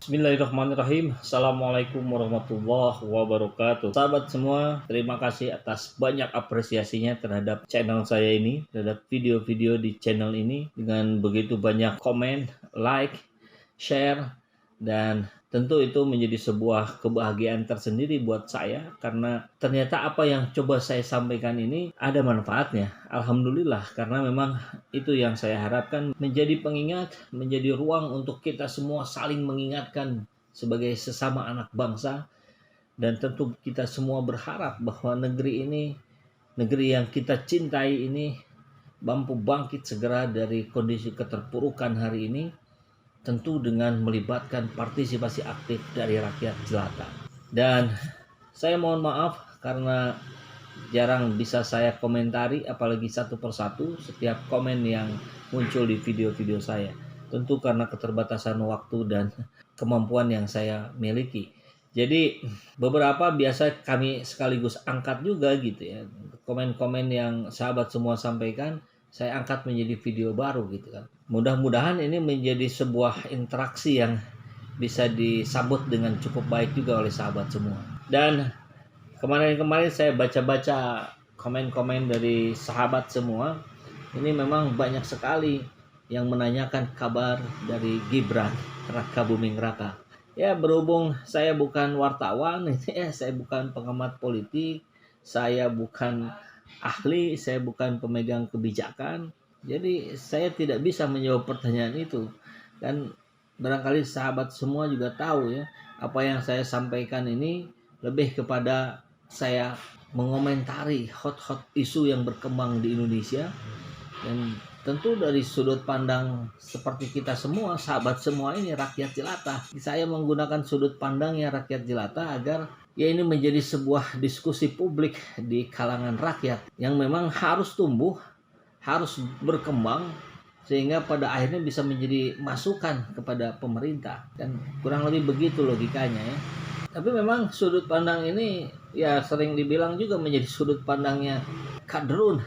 Bismillahirrahmanirrahim. Assalamualaikum warahmatullahi wabarakatuh. Sahabat semua, terima kasih atas banyak apresiasinya terhadap channel saya ini, terhadap video-video di channel ini. Dengan begitu banyak komen, like, share, dan tentu itu menjadi sebuah kebahagiaan tersendiri buat saya karena ternyata apa yang coba saya sampaikan ini ada manfaatnya. Alhamdulillah, karena memang itu yang saya harapkan, menjadi pengingat, menjadi ruang untuk kita semua saling mengingatkan sebagai sesama anak bangsa. Dan tentu kita semua berharap bahwa negeri ini, negeri yang kita cintai ini, mampu bangkit segera dari kondisi keterpurukan hari ini, tentu dengan melibatkan partisipasi aktif dari rakyat jelata. Dan saya mohon maaf karena jarang bisa saya komentari, apalagi satu persatu setiap komen yang muncul di video-video saya. Tentu karena keterbatasan waktu dan kemampuan yang saya miliki. Jadi beberapa biasa kami sekaligus angkat juga gitu ya. Komen-komen yang sahabat semua sampaikan, saya angkat menjadi video baru gitu kan. Mudah-mudahan ini menjadi sebuah interaksi yang bisa disambut dengan cukup baik juga oleh sahabat semua. Dan kemarin-kemarin saya baca-baca komen-komen dari sahabat semua. Ini memang banyak sekali yang menanyakan kabar dari Gibran Rakabuming Raka. Ya, berhubung saya bukan wartawan, saya bukan pengamat politik, saya bukan ahli, saya bukan pemegang kebijakan. Jadi saya tidak bisa menjawab pertanyaan itu. Dan barangkali sahabat semua juga tahu ya, apa yang saya sampaikan ini lebih kepada saya mengomentari hot isu yang berkembang di Indonesia. Dan tentu dari sudut pandang seperti kita semua, sahabat semua ini rakyat jelata. Saya menggunakan sudut pandangnya rakyat jelata agar ya ini menjadi sebuah diskusi publik di kalangan rakyat yang memang harus tumbuh, harus berkembang, sehingga pada akhirnya bisa menjadi masukan kepada pemerintah. Dan kurang lebih begitu logikanya ya. Tapi memang sudut pandang ini ya sering dibilang juga menjadi sudut pandangnya kadrun,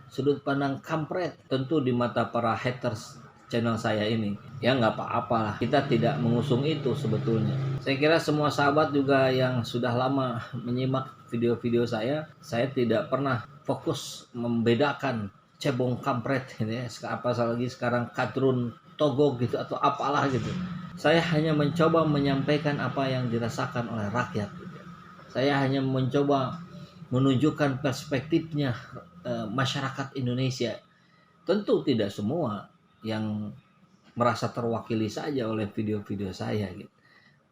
sudut pandang kampret tentu di mata para haters channel saya ini. Ya nggak apa-apalah, kita tidak mengusung itu sebetulnya. Saya kira semua sahabat juga yang sudah lama menyimak video-video saya tidak pernah fokus membedakan cebong kampret ini ya, apalagi sekarang kadrun togok gitu atau apalah gitu. Saya hanya mencoba menyampaikan apa yang dirasakan oleh rakyat. Saya hanya mencoba menunjukkan perspektifnya masyarakat Indonesia. Tentu tidak semua yang merasa terwakili saja oleh video-video saya gitu.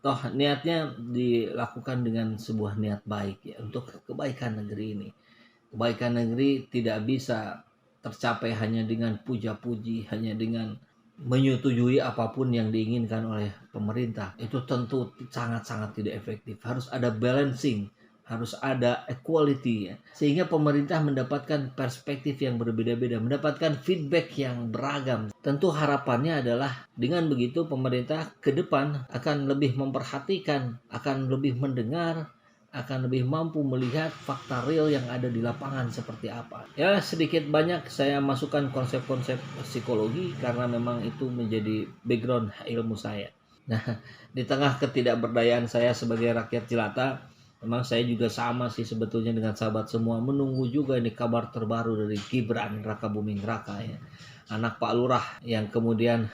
Toh niatnya dilakukan dengan sebuah niat baik ya, untuk kebaikan negeri ini. Kebaikan negeri tidak bisa tercapai hanya dengan puja-puji, hanya dengan menyetujui apapun yang diinginkan oleh pemerintah. Itu tentu sangat-sangat tidak efektif. Harus ada balancing, harus ada equality ya. Sehingga pemerintah mendapatkan perspektif yang berbeda-beda, mendapatkan feedback yang beragam. Tentu harapannya adalah dengan begitu pemerintah ke depan akan lebih memperhatikan, akan lebih mendengar, akan lebih mampu melihat fakta real yang ada di lapangan seperti apa. Ya sedikit banyak saya masukkan konsep-konsep psikologi karena memang itu menjadi background ilmu saya. Nah, di tengah ketidakberdayaan saya sebagai rakyat jelata, memang saya juga sama sih sebetulnya dengan sahabat semua, menunggu juga ini kabar terbaru dari Gibran Rakabuming Raka ya. Anak Pak Lurah yang kemudian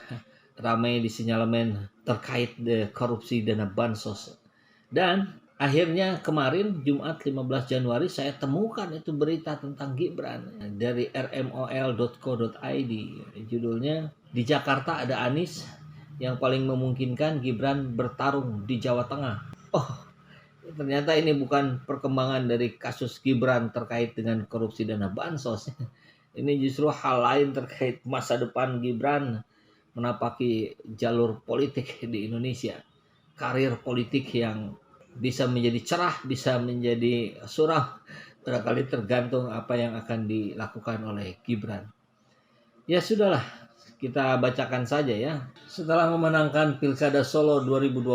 ramai di sinyalemen terkait korupsi dana bansos. Dan akhirnya kemarin Jumat 15 Januari saya temukan itu berita tentang Gibran dari rmol.co.id. Judulnya, di Jakarta ada Anies yang paling memungkinkan Gibran bertarung di Jawa Tengah. Oh, ternyata ini bukan perkembangan dari kasus Gibran terkait dengan korupsi dana bansos. Ini justru hal lain terkait masa depan Gibran menapaki jalur politik di Indonesia. Karir politik yang bisa menjadi cerah, bisa menjadi suram, barangkali tergantung apa yang akan dilakukan oleh Gibran. Ya sudahlah, kita bacakan saja ya. Setelah memenangkan Pilkada Solo 2020,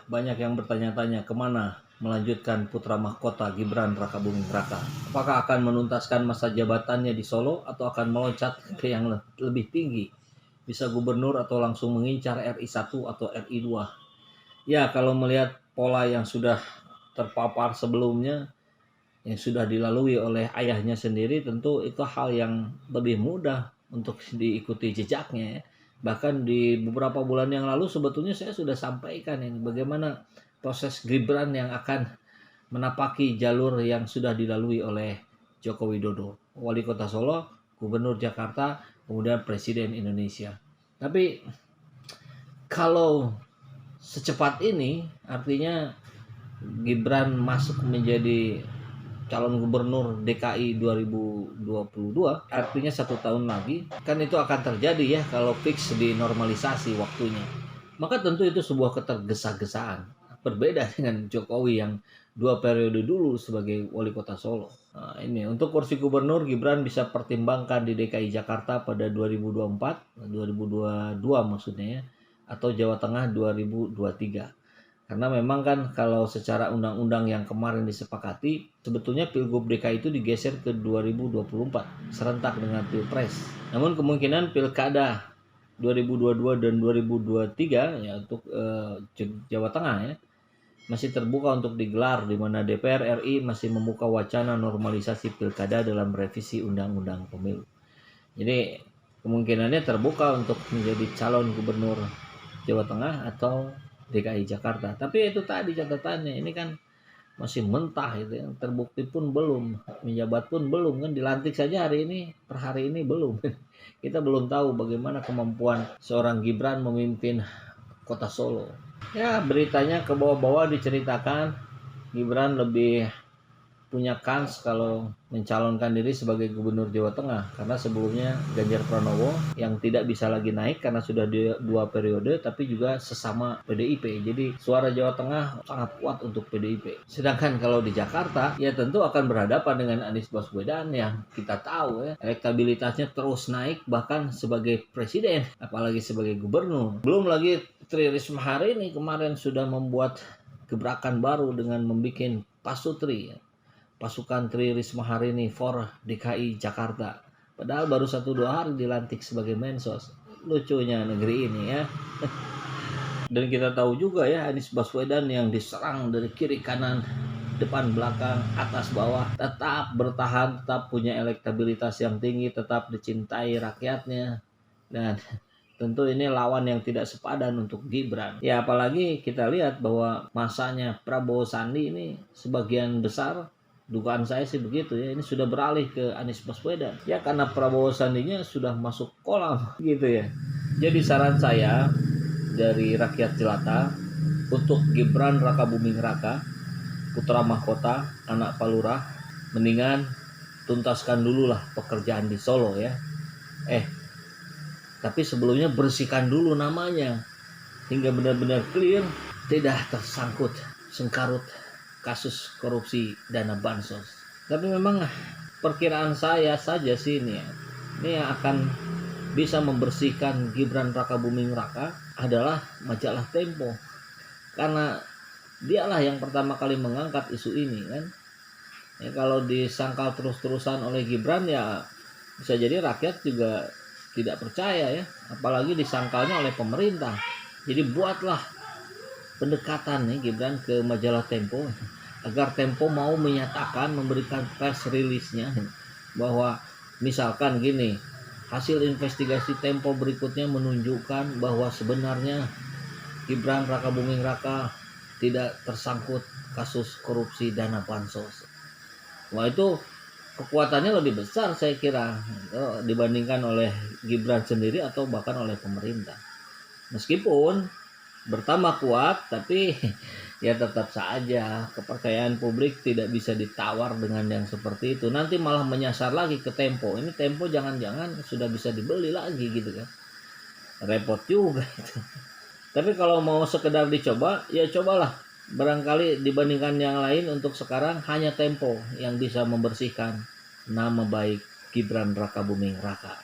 banyak yang bertanya-tanya kemana melanjutkan putra mahkota Gibran Rakabuming Raka. Apakah akan menuntaskan masa jabatannya di Solo atau akan meloncat ke yang lebih tinggi? Bisa gubernur atau langsung mengincar RI 1 atau RI 2? Ya, kalau melihat pola yang sudah terpapar sebelumnya, yang sudah dilalui oleh ayahnya sendiri, tentu itu hal yang lebih mudah untuk diikuti jejaknya ya. Bahkan di beberapa bulan yang lalu sebetulnya saya sudah sampaikan ini bagaimana proses Gibran yang akan menapaki jalur yang sudah dilalui oleh Joko Widodo, Wali Kota Solo, Gubernur Jakarta, kemudian Presiden Indonesia. Tapi kalau secepat ini, artinya Gibran masuk menjadi calon gubernur DKI 2022, artinya 1 tahun lagi, kan itu akan terjadi ya kalau fix dinormalisasi waktunya. Maka tentu itu sebuah ketergesa-gesaan. Berbeda dengan Jokowi yang 2 periode dulu sebagai wali kota Solo. Nah, ini untuk kursi gubernur Gibran bisa pertimbangkan di DKI Jakarta pada 2024, 2022 maksudnya ya, atau Jawa Tengah 2023. Karena memang kan kalau secara undang-undang yang kemarin disepakati, sebetulnya Pilgub DKI itu digeser ke 2024, serentak dengan Pilpres. Namun kemungkinan Pilkada 2022 dan 2023 ya untuk Jawa Tengah ya masih terbuka untuk digelar, di mana DPR RI masih membuka wacana normalisasi pilkada dalam revisi Undang-Undang Pemilu. Jadi kemungkinannya terbuka untuk menjadi calon gubernur Jawa Tengah atau DKI Jakarta. Tapi itu tadi catatannya, ini kan masih mentah itu, yang terbukti pun belum, menjabat pun belum, kan dilantik saja hari ini, per hari ini belum. Kita belum tahu bagaimana kemampuan seorang Gibran memimpin kota Solo. Ya, beritanya ke bawah-bawah diceritakan Gibran lebih punya kans kalau mencalonkan diri sebagai gubernur Jawa Tengah, karena sebelumnya Ganjar Pranowo yang tidak bisa lagi naik karena sudah 2 periode, tapi juga sesama PDIP. Jadi suara Jawa Tengah sangat kuat untuk PDIP. Sedangkan kalau di Jakarta ya tentu akan berhadapan dengan Anies Baswedan yang kita tahu ya elektabilitasnya terus naik bahkan sebagai presiden, apalagi sebagai gubernur. Belum lagi Tri Risma hari ini kemarin sudah membuat gebrakan baru dengan membuat pasutri ya, pasukan Tri Risma hari ini for DKI Jakarta. Padahal baru 1-2 hari dilantik sebagai mensos. Lucunya negeri ini ya. Dan kita tahu juga ya Anies Baswedan yang diserang dari kiri kanan, depan belakang, atas bawah, tetap bertahan, tetap punya elektabilitas yang tinggi, tetap dicintai rakyatnya. Dan tentu ini lawan yang tidak sepadan untuk Gibran. Ya apalagi kita lihat bahwa masanya Prabowo Sandi ini sebagian besar, dugaan saya sih begitu ya, ini sudah beralih ke Anies Baswedan. Ya karena Prabowo Sandinya sudah masuk kolam gitu ya. Jadi saran saya dari rakyat jelata untuk Gibran Rakabuming Raka, putra mahkota, anak Palurah, mendingan tuntaskan dulu lah pekerjaan di Solo ya. Tapi sebelumnya bersihkan dulu namanya hingga benar-benar clear, tidak tersangkut sengkarut kasus korupsi dana bansos. Tapi memang perkiraan saya saja sih ini ya, ini yang akan bisa membersihkan Gibran Rakabuming Raka adalah majalah Tempo, karena dialah yang pertama kali mengangkat isu ini kan. Ya, kalau disangkal terus-terusan oleh Gibran ya bisa jadi rakyat juga tidak percaya ya, apalagi disangkalnya oleh pemerintah. Jadi buatlah pendekatan nih Gibran ke majalah Tempo agar Tempo mau menyatakan, memberikan press release-nya bahwa misalkan gini, hasil investigasi Tempo berikutnya menunjukkan bahwa sebenarnya Gibran Rakabuming Raka tidak tersangkut kasus korupsi dana bansos. Wah itu kekuatannya lebih besar saya kira dibandingkan oleh Gibran sendiri atau bahkan oleh pemerintah. Meskipun bertambah kuat, tapi ya tetap saja kepercayaan publik tidak bisa ditawar dengan yang seperti itu. Nanti malah menyasar lagi ke Tempo. Ini Tempo jangan-jangan sudah bisa dibeli lagi gitu kan. Repot juga itu. Tapi kalau mau sekedar dicoba, ya cobalah. Barangkali dibandingkan yang lain untuk sekarang hanya Tempo yang bisa membersihkan nama baik Gibran Rakabuming Raka.